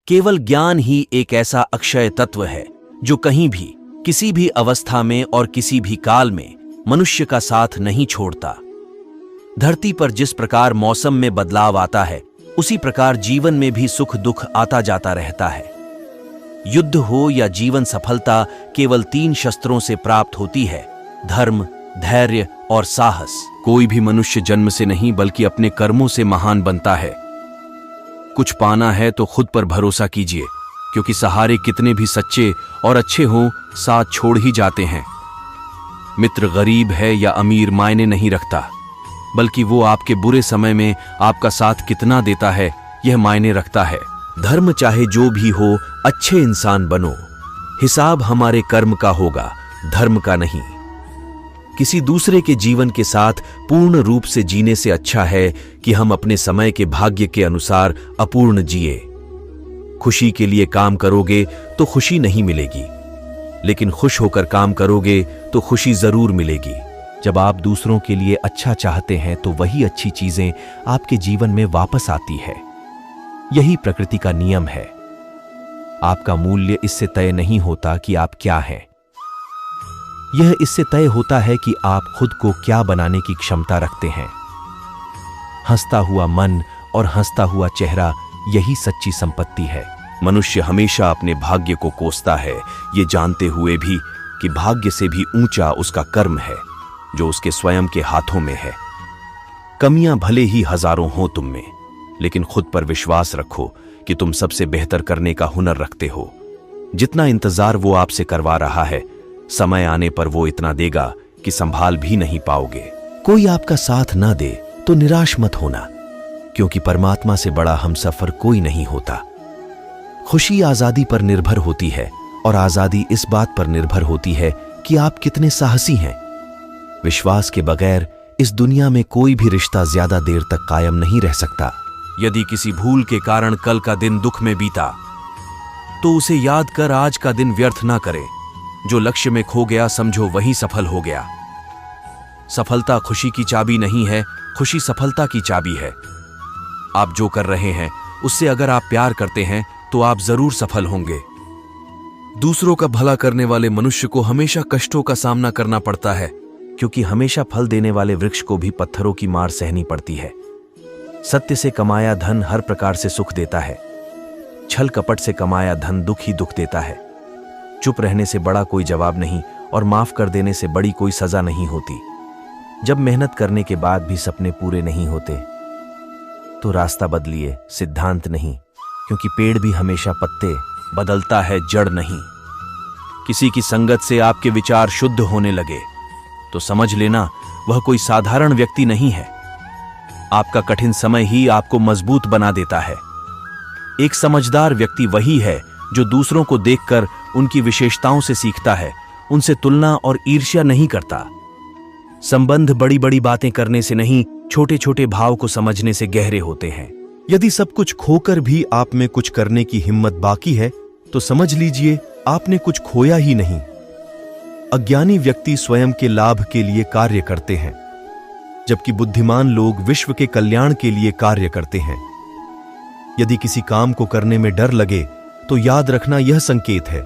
केवल ज्ञान ही एक ऐसा अक्षय तत्व है जो कहीं भी, किसी भी अवस्था में और किसी भी काल में मनुष्य का साथ नहीं छोड़ता। धरती पर जिस प्रकार मौसम में बदलाव आता है, उसी प्रकार जीवन में भी सुख दुख आता जाता रहता है। युद्ध हो या जीवन सफलता केवल 3 शस्त्रों से प्राप्त होती है: धर्म, धैर्य और साहस। कोई भी मनुष्य जन्म से नहीं बल्कि अपने कर्मों से महान बनता है। कुछ पाना है तो खुद पर भरोसा कीजिए, क्योंकि सहारे कितने भी सच्चे और अच्छे हों, साथ छोड़ ही जाते हैं। मित्र गरीब है या अमीर मायने नहीं रखता, बल्कि वो आपके बुरे समय में आपका साथ कितना देता है यह मायने रखता है। धर्म चाहे जो भी हो, अच्छे इंसान बनो। हिसाब हमारे कर्म का होगा, धर्म का नहीं। किसी दूसरे के जीवन के साथ पूर्ण रूप से जीने से अच्छा है कि हम अपने समय के भाग्य के अनुसार अपूर्ण जिए। खुशी के लिए काम करोगे तो खुशी नहीं मिलेगी, लेकिन खुश होकर काम करोगे तो खुशी जरूर मिलेगी। जब आप दूसरों के लिए अच्छा चाहते हैं तो वही अच्छी चीजें आपके जीवन में वापस आती है। यही प्रकृति का नियम है। आपका मूल्य इससे तय नहीं होता कि आप क्या हैं। यह इससे तय होता है कि आप खुद को क्या बनाने की क्षमता रखते हैं। हंसता हुआ मन और हंसता हुआ चेहरा, यही सच्ची संपत्ति है। मनुष्य हमेशा अपने भाग्य को कोसता है, ये जानते हुए भी कि भाग्य से भी ऊंचा उसका कर्म है, जो उसके स्वयं के हाथों में है। कमियां भले ही हजारों हों तुम में, लेकिन खुद पर विश्वास रखो कि तुम सबसे बेहतर करने का हुनर रखते हो। जितना इंतजार वो आपसे करवा रहा है, समय आने पर वो इतना देगा कि संभाल भी नहीं पाओगे। कोई आपका साथ ना दे तो निराश मत होना, क्योंकि परमात्मा से बड़ा हमसफर कोई नहीं होता। खुशी आजादी पर निर्भर होती है, और आजादी इस बात पर निर्भर होती है कि आप कितने साहसी हैं। विश्वास के बगैर इस दुनिया में कोई भी रिश्ता ज्यादा देर तक कायम नहीं रह सकता। यदि किसी भूल के कारण कल का दिन दुख में बीता, तो उसे याद कर आज का दिन व्यर्थ ना करें। जो लक्ष्य में खो गया समझो वही सफल हो गया। सफलता खुशी की चाबी नहीं है, खुशी सफलता की चाबी है। आप जो कर रहे हैं उससे अगर आप प्यार करते हैं तो आप जरूर सफल होंगे। दूसरों का भला करने वाले मनुष्य को हमेशा कष्टों का सामना करना पड़ता है, क्योंकि हमेशा फल देने वाले वृक्ष को भी पत्थरों की मार सहनी पड़ती है। सत्य से कमाया धन हर प्रकार से सुख देता है, छल कपट से कमाया धन दुख ही दुख देता है। चुप रहने से बड़ा कोई जवाब नहीं, और माफ कर देने से बड़ी कोई सजा नहीं होती। जब मेहनत करने के बाद भी सपने पूरे नहीं होते, तो रास्ता बदलिए, सिद्धांत नहीं, क्योंकि पेड़ भी हमेशा पत्ते बदलता है, जड़ नहीं। किसी की संगत से आपके विचार शुद्ध होने लगे तो समझ लेना वह कोई साधारण व्यक्ति नहीं है। आपका कठिन समय ही आपको मजबूत बना देता है। एक समझदार व्यक्ति वही है जो दूसरों को देखकर उनकी विशेषताओं से सीखता है, उनसे तुलना और ईर्ष्या नहीं करता। संबंध बड़ी बड़ी बातें करने से नहीं, छोटे छोटे भाव को समझने से गहरे होते हैं। यदि सब कुछ खोकर भी आप में कुछ करने की हिम्मत बाकी है, तो समझ लीजिए आपने कुछ खोया ही नहीं। अज्ञानी व्यक्ति स्वयं के लाभ के लिए कार्य करते हैं, जबकि बुद्धिमान लोग विश्व के कल्याण के लिए कार्य करते हैं। यदि किसी काम को करने में डर लगे तो याद रखना यह संकेत है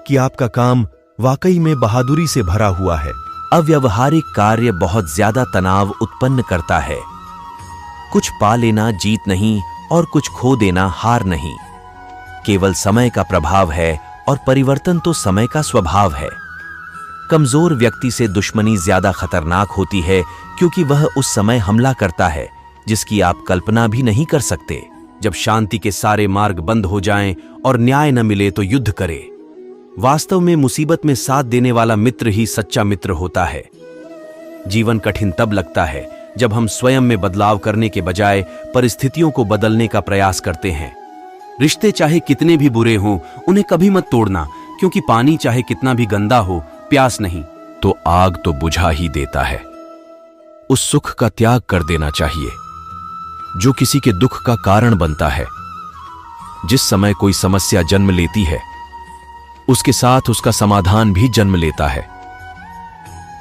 कि आपका काम वाकई में बहादुरी से भरा हुआ है। अव्यावहारिक कार्य बहुत ज्यादा तनाव उत्पन्न करता है। कुछ पा लेना जीत नहीं और कुछ खो देना हार नहीं। केवल समय का प्रभाव है और परिवर्तन तो समय का स्वभाव है। कमजोर व्यक्ति से दुश्मनी ज्यादा खतरनाक होती है, क्योंकि वह उस समय हमला करता है जिसकी आप कल्पना भी नहीं कर सकते। जब शांति के सारे मार्ग बंद हो जाएं और न्याय न मिले तो युद्ध करे। वास्तव में मुसीबत में साथ देने वाला मित्र ही सच्चा मित्र होता है। जीवन कठिन तब लगता है जब हम स्वयं में बदलाव करने के बजाय परिस्थितियों को बदलने का प्रयास करते हैं। रिश्ते चाहे कितने भी बुरे हों, उन्हें कभी मत तोड़ना, क्योंकि पानी चाहे कितना भी गंदा हो, प्यास नहीं तो आग तो बुझा ही देता है। उस सुख का त्याग कर देना चाहिए जो किसी के दुख का कारण बनता है। जिस समय कोई समस्या जन्म लेती है, उसके साथ उसका समाधान भी जन्म लेता है।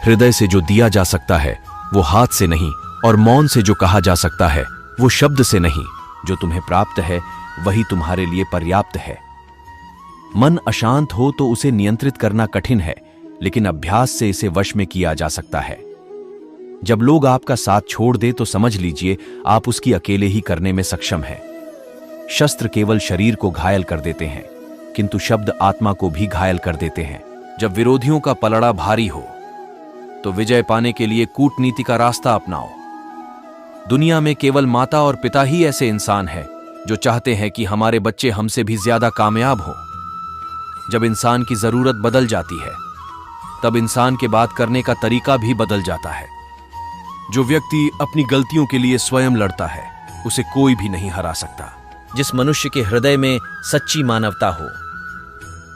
हृदय से जो दिया जा सकता है वो हाथ से नहीं, और मौन से जो कहा जा सकता है वो शब्द से नहीं। जो तुम्हें प्राप्त है वही तुम्हारे लिए पर्याप्त है। मन अशांत हो तो उसे नियंत्रित करना कठिन है, लेकिन अभ्यास से इसे वश में किया जा सकता है। जब लोग आपका साथ छोड़ दे तो समझ लीजिए आप उसकी अकेले ही करने में सक्षम हैं। शस्त्र केवल शरीर को घायल कर देते हैं, किंतु शब्द आत्मा को भी घायल कर देते हैं। जब विरोधियों का पलड़ा भारी हो तो विजय पाने के लिए कूटनीति का रास्ता अपनाओ। दुनिया में केवल माता और पिता ही ऐसे इंसान हैं जो चाहते हैं कि हमारे बच्चे हमसे भी ज्यादा कामयाब हों। जब इंसान की जरूरत बदल जाती है तब इंसान के बात करने का तरीका भी बदल जाता है। जो व्यक्ति अपनी गलतियों के लिए स्वयं लड़ता है उसे कोई भी नहीं हरा सकता। जिस मनुष्य के हृदय में सच्ची मानवता हो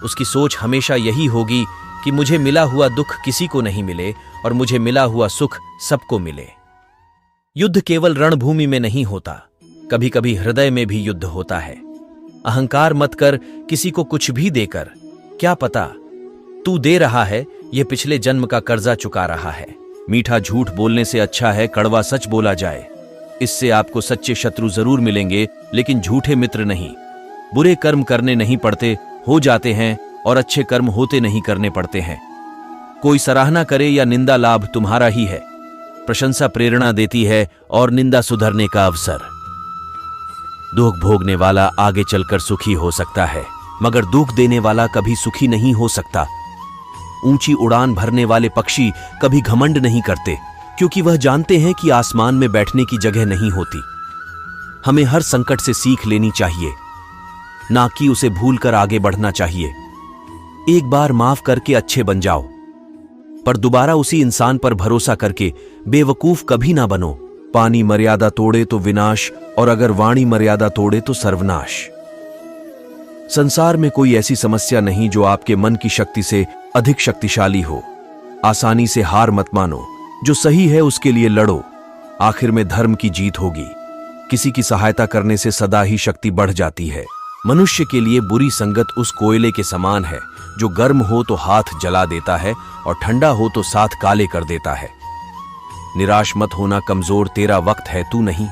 उसकी सोच हमेशा यही होगी कि मुझे मिला हुआ दुख किसी को नहीं मिले और मुझे मिला हुआ सुख सबको मिले। युद्ध केवल रणभूमि में नहीं होता, कभी कभी हृदय में भी युद्ध होता है। अहंकार मत कर किसी को कुछ भी देकर, क्या पता तू दे रहा है यह पिछले जन्म का कर्जा चुका रहा है। मीठा झूठ बोलने से अच्छा है कड़वा सच बोला जाए। इससे आपको सच्चे शत्रु जरूर मिलेंगे लेकिन झूठे मित्र नहीं। बुरे कर्म करने नहीं पड़ते, हो जाते हैं, और अच्छे कर्म होते नहीं करने पड़ते हैं। कोई सराहना करे या निंदा लाभ तुम्हारा ही है। प्रशंसा प्रेरणा देती है और निंदा सुधरने का अवसर। दुख भोगने वाला आगे चलकर सुखी हो सकता है, मगर दुख देने वाला कभी सुखी नहीं हो सकता। ऊंची उड़ान भरने वाले पक्षी कभी घमंड नहीं करते, क्योंकि वह जानते हैं कि आसमान में बैठने की जगह नहीं होती। हमें हर संकट से सीख लेनी चाहिए, ना कि उसे भूलकर आगे बढ़ना चाहिए। एक बार माफ करके अच्छे बन जाओ, पर दोबारा उसी इंसान पर भरोसा करके बेवकूफ कभी ना बनो। पानी मर्यादा तोड़े तो विनाश, और अगर वाणी मर्यादा तोड़े तो सर्वनाश। संसार में कोई ऐसी समस्या नहीं जो आपके मन की शक्ति से अधिक शक्तिशाली हो। आसानी से हार मत मानो, जो सही है उसके लिए लड़ो, आखिर में धर्म की जीत होगी। किसी की सहायता करने से सदा ही शक्ति बढ़ जाती है। मनुष्य के लिए बुरी संगत उस कोयले के समान है जो गर्म हो तो हाथ जला देता है और ठंडा हो तो साथ काले कर देता है। निराश मत होना कमजोर, तेरा वक्त है, तू नहीं।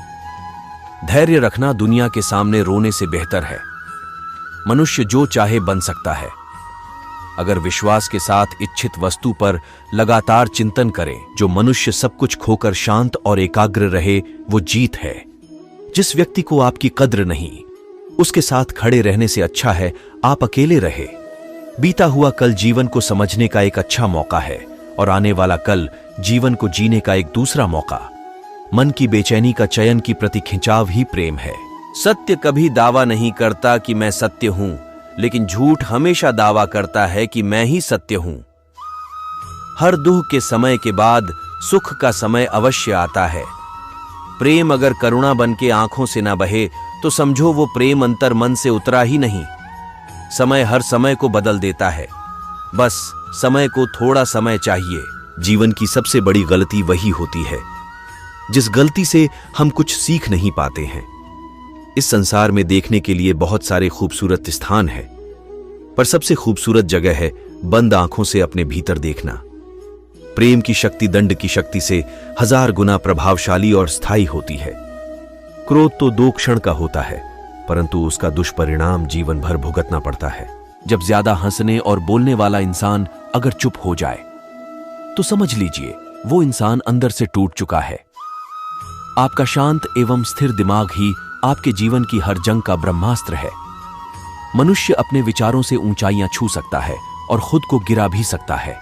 धैर्य रखना दुनिया के सामने रोने से बेहतर है। मनुष्य जो चाहे बन सकता है, अगर विश्वास के साथ इच्छित वस्तु पर लगातार चिंतन करे। जो मनुष्य सब कुछ खोकर शांत और एकाग्र रहे वो जीत है। जिस व्यक्ति को आपकी कद्र नहीं, उसके साथ खड़े रहने से अच्छा है आप अकेले रहे। बीता हुआ कल जीवन को समझने का एक अच्छा मौका है और आने वाला कल जीवन को जीने का एक दूसरा मौका। मन की बेचैनी का चयन की प्रति खिंचाव ही प्रेम है। सत्य कभी दावा नहीं करता कि मैं सत्य हूं, लेकिन झूठ हमेशा दावा करता है कि मैं ही सत्य हूं। हर दुख के समय के बाद सुख का समय अवश्य आता है। प्रेम अगर करुणा बन के आंखों से ना बहे तो समझो वो प्रेम अंतर मन से उतरा ही नहीं। समय हर समय को बदल देता है, बस समय को थोड़ा समय चाहिए। जीवन की सबसे बड़ी गलती वही होती है जिस गलती से हम कुछ सीख नहीं पाते हैं। इस संसार में देखने के लिए बहुत सारे खूबसूरत स्थान हैं, पर सबसे खूबसूरत जगह है बंद आंखों से अपने भीतर देखना। प्रेम की शक्ति दंड की शक्ति से 1000 गुना प्रभावशाली और स्थायी होती है। क्रोध तो 2 क्षण का होता है, परंतु उसका दुष्परिणाम जीवन भर भुगतना पड़ता है। जब ज्यादा हंसने और बोलने वाला इंसान अगर चुप हो जाए तो समझ लीजिए वो इंसान अंदर से टूट चुका है। आपका शांत एवं स्थिर दिमाग ही आपके जीवन की हर जंग का ब्रह्मास्त्र है। मनुष्य अपने विचारों से ऊंचाइयां छू सकता है और खुद को गिरा भी सकता है।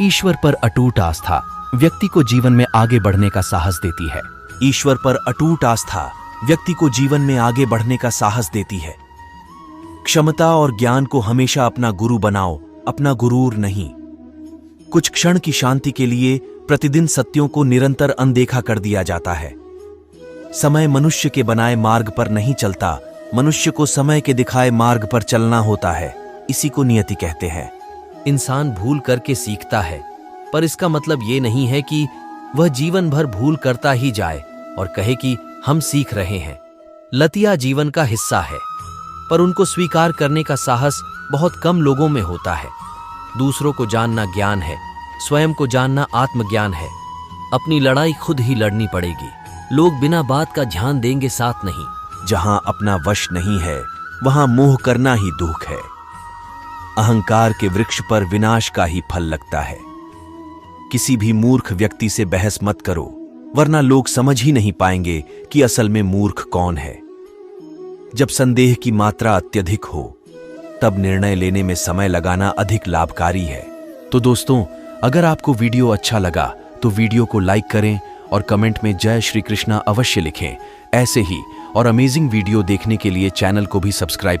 ईश्वर पर अटूट आस्था व्यक्ति को जीवन में आगे बढ़ने का साहस देती है। ईश्वर पर अटूट आस्था व्यक्ति को जीवन में आगे बढ़ने का साहस देती है। क्षमता और ज्ञान को हमेशा अपना गुरु बनाओ, अपना गुरूर नहीं। कुछ क्षण की शांति के लिए प्रतिदिन सत्यों को निरंतर अनदेखा कर दिया जाता है। समय मनुष्य के बनाए मार्ग पर नहीं चलता, मनुष्य को समय के दिखाए मार्ग पर चलना होता है। इसी को नियति कहते हैं। इंसान भूल करके सीखता है, पर इसका मतलब ये नहीं है कि वह जीवन भर भूल करता ही जाए और कहे कि हम सीख रहे हैं। लतिया जीवन का हिस्सा है, पर उनको स्वीकार करने का साहस बहुत कम लोगों में होता है। दूसरों को जानना ज्ञान है, स्वयं को जानना आत्मज्ञान है। अपनी लड़ाई खुद ही लड़नी पड़ेगी। लोग बिना बात का ध्यान देंगे साथ नहीं, जहां अपना वश नहीं है वहां मोह करना ही दुख है। अहंकार के वृक्ष पर विनाश का ही फल लगता है। किसी भी मूर्ख व्यक्ति से बहस मत करो, वरना लोग समझ ही नहीं पाएंगे कि असल में मूर्ख कौन है। जब संदेह की मात्रा अत्यधिक हो तब निर्णय लेने में समय लगाना अधिक लाभकारी है। तो दोस्तों, अगर आपको वीडियो अच्छा लगा तो वीडियो को लाइक करें और कमेंट में जय श्री कृष्णा अवश्य लिखें। ऐसे ही और अमेजिंग वीडियो देखने के लिए चैनल को भी सब्सक्राइब करें।